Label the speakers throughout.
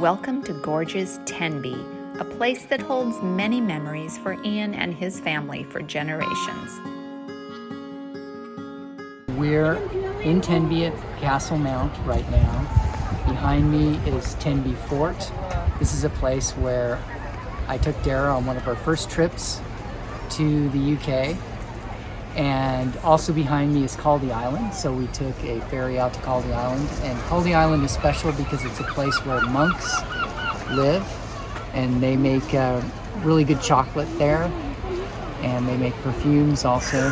Speaker 1: Welcome to gorgeous Tenby, a place that holds many memories for Ian and his family for generations.
Speaker 2: We're in Tenby at Castle Mount right now. Behind me is Tenby Fort. This is a place where I took Dara on one of our first trips to the UK. And also behind me is Caldy Island, so we took a ferry out to Caldy Island. And Caldy Island is special because it's a place where monks live, and they make really good chocolate there, and they make perfumes also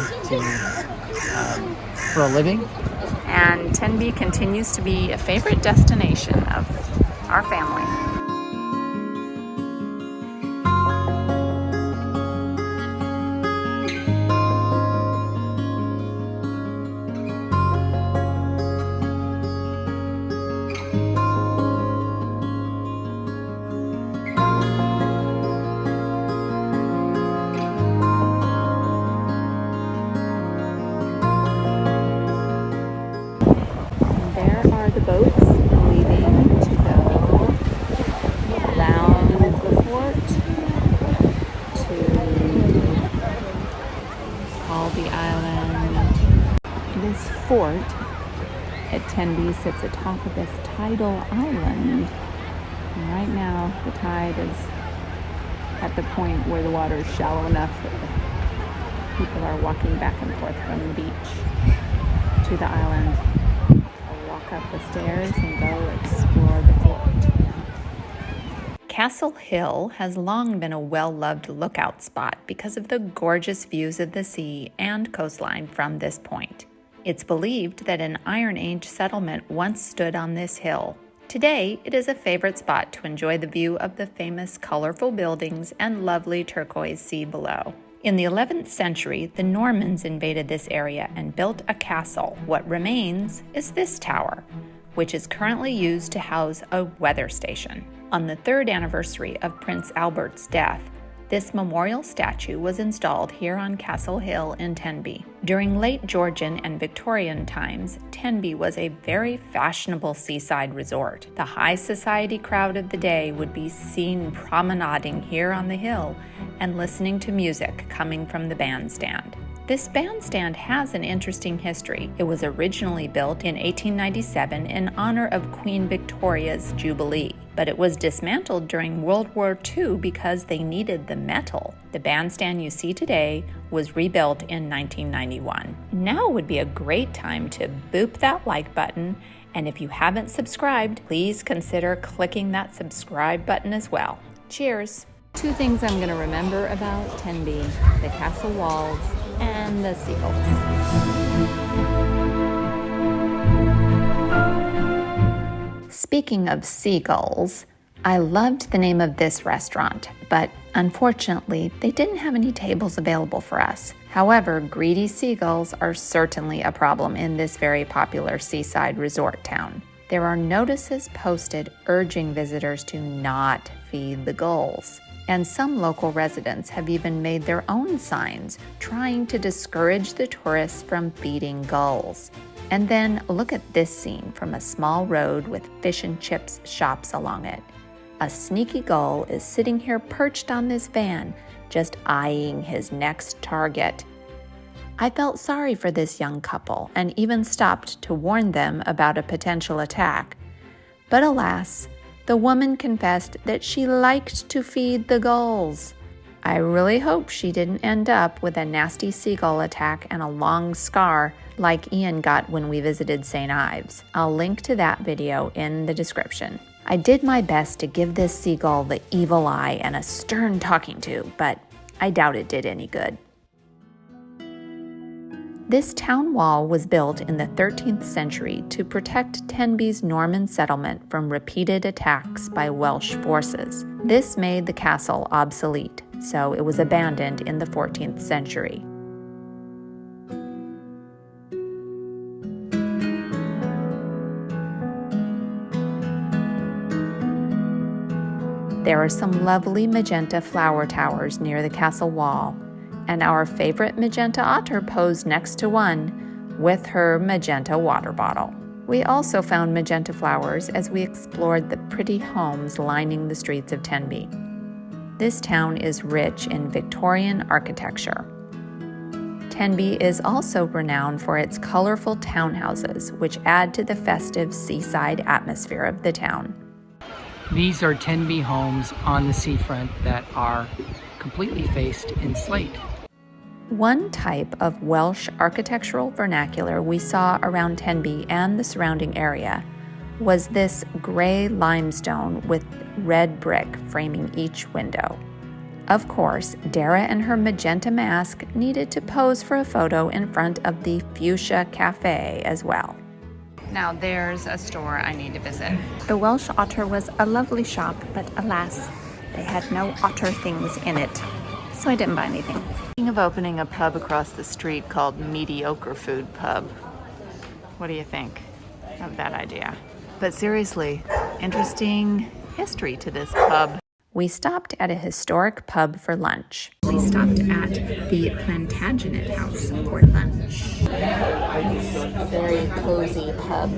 Speaker 2: for a living.
Speaker 1: And Tenby continues to be a favorite destination of our family. The boats leaving to go around the fort to Caldy Island. This fort at Tenby sits atop of this tidal island. And right now the tide is at the point where the water is shallow enough that people are walking back and forth from the beach to the island. Up the stairs and go explore the fort. Castle Hill has long been a well-loved lookout spot because of the gorgeous views of the sea and coastline from this point. It's believed that an Iron Age settlement once stood on this hill. Today, it is a favorite spot to enjoy the view of the famous colorful buildings and lovely turquoise sea below. In the 11th century, the Normans invaded this area and built a castle. What remains is this tower, which is currently used to house a weather station. On the 3rd anniversary of Prince Albert's death, this memorial statue was installed here on Castle Hill in Tenby. During late Georgian and Victorian times, Tenby was a very fashionable seaside resort. The high society crowd of the day would be seen promenading here on the hill and listening to music coming from the bandstand. This bandstand has an interesting history. It was originally built in 1897 in honor of Queen Victoria's Jubilee, but it was dismantled during World War II because they needed the metal. The bandstand you see today was rebuilt in 1991. Now would be a great time to boop that like button, and if you haven't subscribed, please consider clicking that subscribe button as well. Cheers! 2 things I'm going to remember about Tenby: the castle walls and the seagulls. Speaking of seagulls, I loved the name of this restaurant, but unfortunately, they didn't have any tables available for us. However, greedy seagulls are certainly a problem in this very popular seaside resort town. There are notices posted urging visitors to not feed the gulls. And some local residents have even made their own signs trying to discourage the tourists from feeding gulls. And then look at this scene from a small road with fish and chips shops along it. A sneaky gull is sitting here perched on this van, just eyeing his next target. I felt sorry for this young couple and even stopped to warn them about a potential attack. But alas, the woman confessed that she liked to feed the gulls. I really hope she didn't end up with a nasty seagull attack and a long scar like Ian got when we visited St. Ives. I'll link to that video in the description. I did my best to give this seagull the evil eye and a stern talking to, but I doubt it did any good. This town wall was built in the 13th century to protect Tenby's Norman settlement from repeated attacks by Welsh forces. This made the castle obsolete, so it was abandoned in the 14th century. There are some lovely magenta flower towers near the castle wall, and our favorite magenta otter posed next to one with her magenta water bottle. We also found magenta flowers as we explored the pretty homes lining the streets of Tenby. This town is rich in Victorian architecture. Tenby is also renowned for its colorful townhouses, which add to the festive seaside atmosphere of the town.
Speaker 2: These are Tenby homes on the seafront that are completely faced in slate.
Speaker 1: One type of Welsh architectural vernacular we saw around Tenby and the surrounding area was this gray limestone with red brick framing each window. Of course, Dara and her magenta mask needed to pose for a photo in front of the Fuchsia Cafe as well. Now there's a store I need to visit. The Welsh Otter was a lovely shop, but alas, they had no otter things in it, so I didn't buy anything. Thinking of opening a pub across the street called Mediocre Food Pub. What do you think of that idea? But seriously, interesting history to this pub. We stopped at a historic pub for lunch. We stopped at the Plantagenet House for lunch. It's a very cozy pub.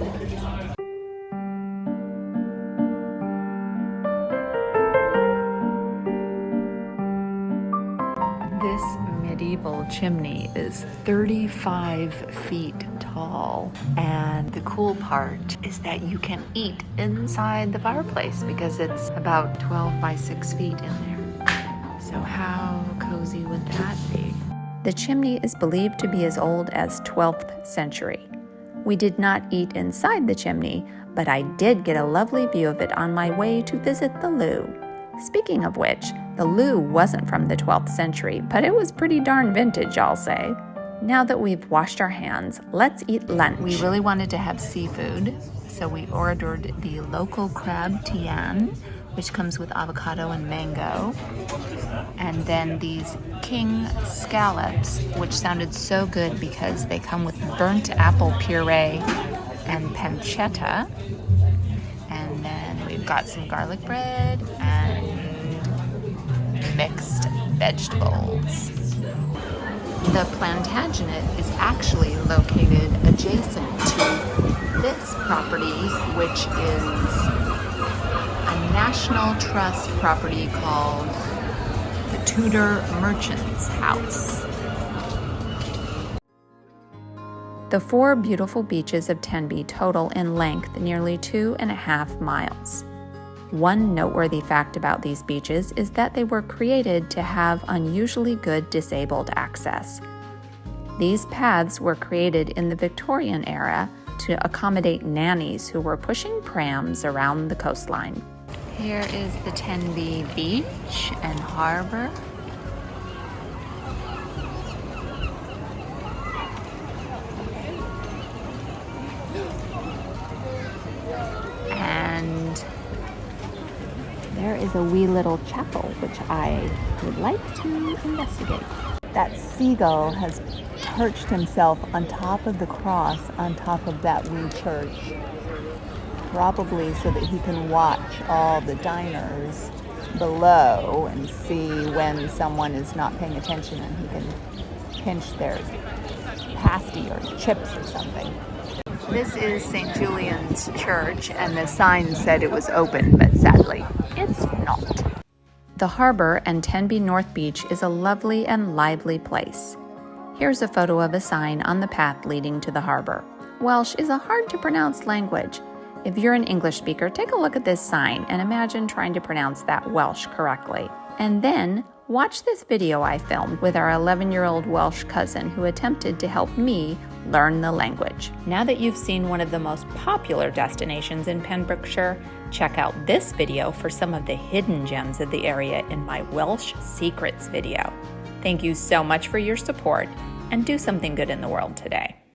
Speaker 1: This medieval chimney is 35 feet tall, and the cool part is that you can eat inside the fireplace because it's about 12 by 6 feet in there. So how cozy would that be? The chimney is believed to be as old as 12th century. We did not eat inside the chimney, but I did get a lovely view of it on my way to visit the loo. Speaking of which, the loo wasn't from the 12th century, but it was pretty darn vintage, I'll say. Now that we've washed our hands, let's eat lunch. We really wanted to have seafood, so we ordered the local crab tian, which comes with avocado and mango, and then these king scallops, which sounded so good because they come with burnt apple puree and pancetta. And then we've got some garlic bread and mixed vegetables. The Plantagenet is actually located adjacent to this property, which is a National Trust property called the Tudor Merchant's House. The 4 beautiful beaches of Tenby total in length nearly 2.5 miles. One noteworthy fact about these beaches is that they were created to have unusually good disabled access. These paths were created in the Victorian era to accommodate nannies who were pushing prams around the coastline. Here is the Tenby Beach and Harbor. And there is a wee little chapel, which I would like to investigate. That seagull has perched himself on top of the cross on top of that wee church, probably so that he can watch all the diners below and see when someone is not paying attention, and he can pinch their pasty or chips or something. This is St. Julian's Church, and the sign said it was open, but sadly, it's not. The harbor and Tenby North Beach is a lovely and lively place. Here's a photo of a sign on the path leading to the harbor. Welsh is a hard-to-pronounce language. If you're an English speaker, take a look at this sign and imagine trying to pronounce that Welsh correctly. And then watch this video I filmed with our 11-year-old Welsh cousin who attempted to help me learn the language. Now that you've seen one of the most popular destinations in Pembrokeshire, check out this video for some of the hidden gems of the area in my Welsh Secrets video. Thank you so much for your support, and do something good in the world today.